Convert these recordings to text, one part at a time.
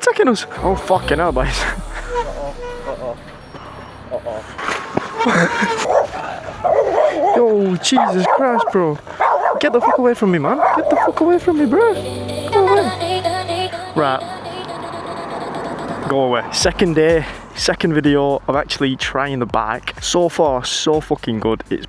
taking us? Oh fucking hell, boys. Oh Jesus Christ, bro. Get the fuck away from me, man. Get the fuck away from me, bro. Go away. Right. Go away. Second day, second video of actually trying the bike. So far, so fucking good. It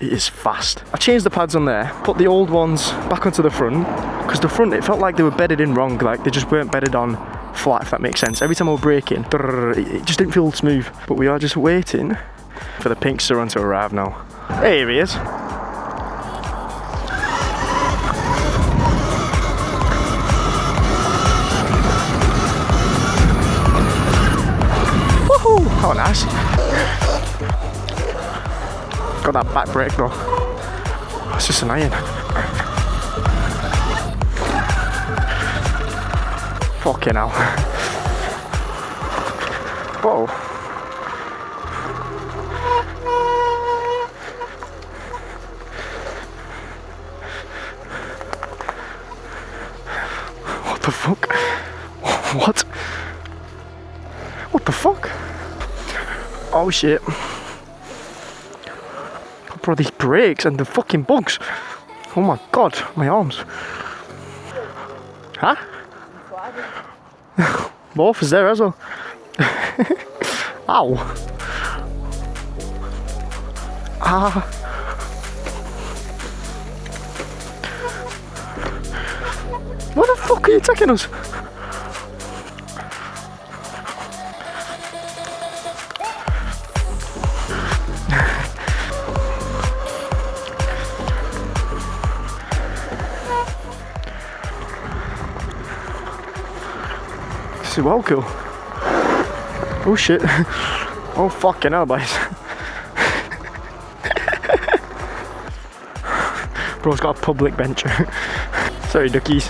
is fast. I changed the pads on there, put the old ones back onto the front, because the front, it felt like they were bedded in wrong, like they just weren't bedded on flat, if that makes sense. Every time I was braking, it just didn't feel smooth. But we are just waiting for the pink Suron to arrive now. Here he is. Woohoo! Oh, nice. Got that back brake though. It's just annoying. Fucking hell. Whoa. What the fuck? What? What the fuck? Oh shit. Bro, these brakes and the fucking bugs. Oh my god, my arms. Huh? Both is there as well. Ow. Ah. Where the fuck are you taking us? This is well cool. Oh shit. Oh fucking hell, boys. Bro's got a public bench. Sorry, duckies.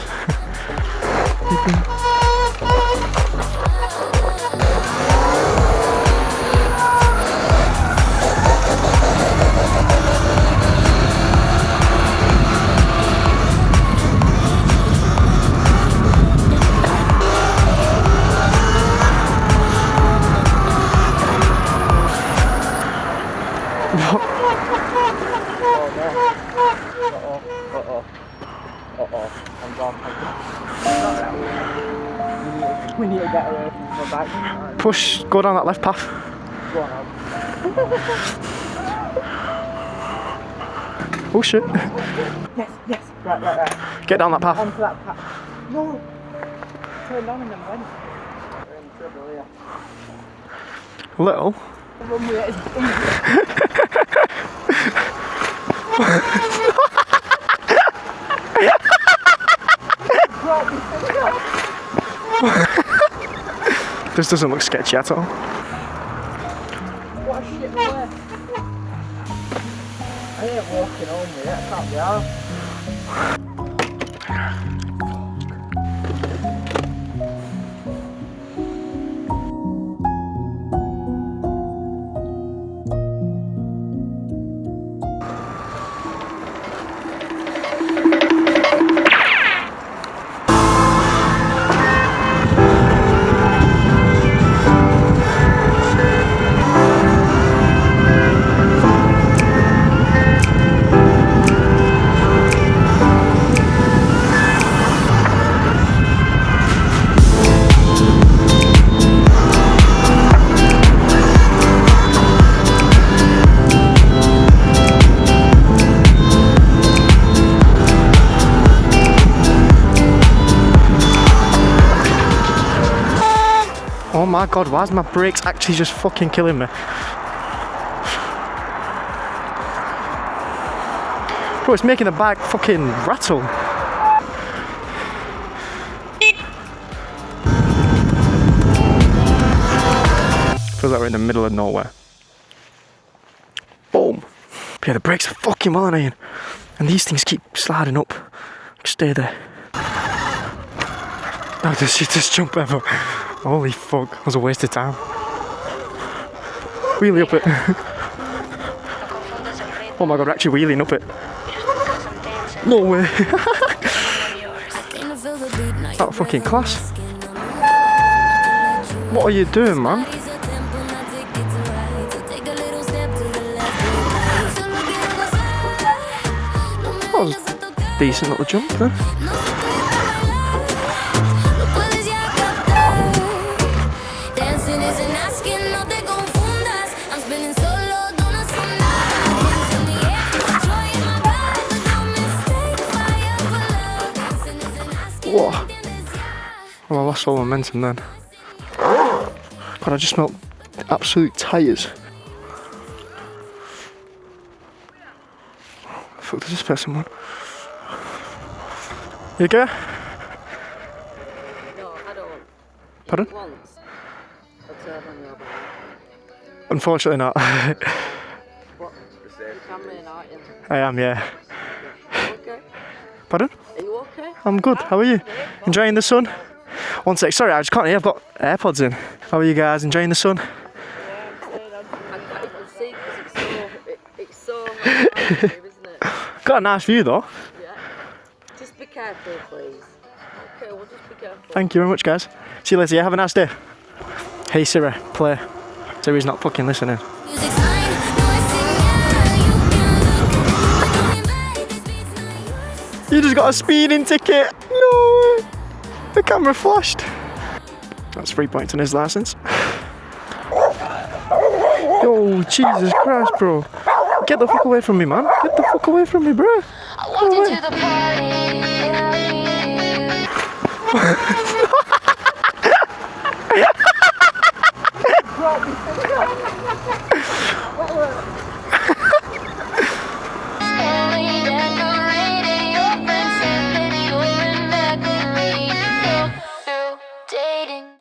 We need to get away from the back. Push, go down that left path. Go on, Oh shit. Yes, yes. Right. Get down that path. Onto that path. No! Turned on and then went. We're in trouble here. A little. Run with it. This doesn't look sketchy at all. What a shit place. I ain't walking home with it, I can't be arsed. Oh my god, why is my brakes actually just fucking killing me? Bro, it's making the bike fucking rattle. Feels like we're in the middle of nowhere. Boom. But yeah, the brakes are fucking well annoying. And these things keep sliding up. Stay there. Oh, this shittest jump ever. Holy fuck, that was a waste of time. Wheelie up it. Oh my god, we're actually wheeling up it. No way. That fucking class. What are you doing, man? That was a decent little jump then. Whoa. Well, I lost all momentum then. God, I just smelled absolute tyres. Fuck, does this person want? You okay? No, I don't. Pardon? Once, I'll turn on your back. Unfortunately not. What? You're cameron, aren't you? I am, yeah. You okay? Pardon? Are you okay? I'm good. How are you? Enjoying the sun? One sec. Sorry, I just can't hear. I've got AirPods in. How are you guys? Enjoying the sun? I can't even see because it's so hard, isn't it? Got a nice view though. Yeah. Just be careful, please. Okay, we'll just be careful. Thank you very much, guys. See you later. Yeah, have a nice day. Hey Siri, play. Siri's not fucking listening. You just got a speeding ticket. No, the camera flashed. That's 3 points on his license. Yo, Jesus Christ, bro. Get the fuck away from me, man. Get the fuck away from me, bro. I walked into the party.